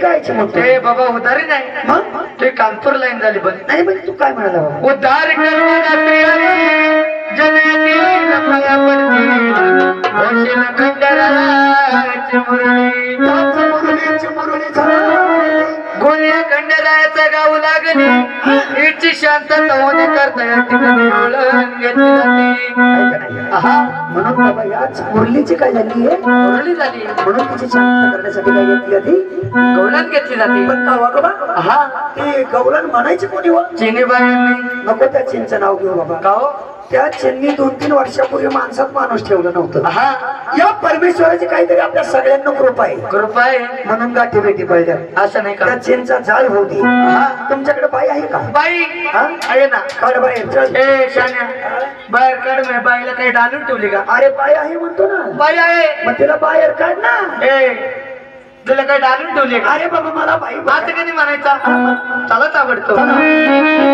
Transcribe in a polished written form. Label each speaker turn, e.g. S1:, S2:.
S1: कायची मग
S2: ते बाबा उधारी नाही
S1: मग
S2: ते कानपूर लाईन झाली पण
S1: नाही म्हणजे तू काय म्हणाला बाबा
S2: उद्धार करणे रात्री जनाती लपाया पडती होशील खंडराची मुरळी
S1: मुरळीची मुरळी झाली.
S2: गोळ्या खंडरायाचं गाव लागली इची शांतता होणे करता या ठिकाणी ओळख घेतली जाते
S1: ऐका नाही.
S2: आहा
S1: म्हणून बाबा याच मुरलीची काय झाली आहे
S2: मुरळी झाली
S1: म्हणून तिची शांत करण्यासाठी काय घेतली आधी
S2: गवळण घेतली जाते
S1: पण का बाबा
S2: आहा
S1: ते गवळण म्हणायची कोणी व
S2: चिनीबाईंनी
S1: नको त्या चिंचं नाव घेऊ बाबा
S2: का हो
S1: त्या चिन्नी 2-3 वर्षापूर्वी माणसात माणूस ठेवलं नव्हतं
S2: आहा
S1: या परमेश्वराची काहीतरी आपल्या सगळ्यांना कृपा आहे
S2: कृपा आहे
S1: म्हणून गाठी भेटी पडल्या
S2: असं नाही का
S1: त्या चिंचा जाळ होती तुमच्याकडे बाई आहे का
S2: बाई
S1: हा?
S2: आहे ना
S1: काढ बाहेर चल
S2: ए शान्या बाहेर काढ मी बाईला काही डालून ठेवली का
S1: अरे बाई आहे म्हणतो ना
S2: बाई आहे
S1: मग तिला बाहेर काढ ना
S2: ए तुला काही डालून ठेवली का
S1: अरे बाबा मला बाई
S2: आता कधी म्हणायचा चालत आवडतो
S1: चला.